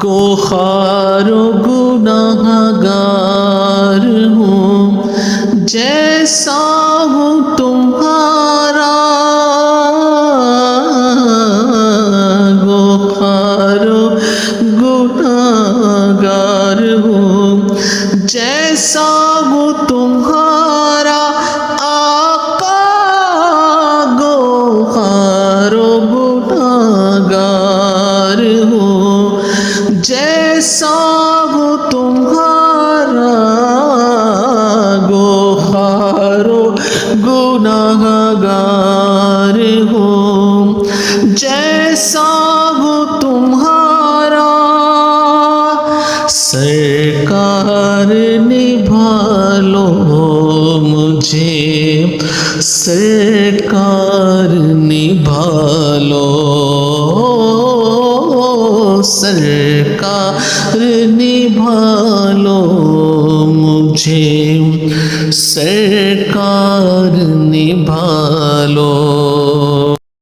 गोखारो गुनाहगार हूँ जैसा हूँ तुम्हारा, गोखारो गुनाहगार हूँ जैसा हूँ तुम्हारा आका, गोखारो गुनाहगार हूँ जैसा हूँ तुम्हारा, गोखारो गुनाहगार हूँ जैसा हूँ तुम्हारा। सरकार निभा लो मुझे, सरकार निभा लो, सरकार निभा लो मुझे, सरकार निभा लो।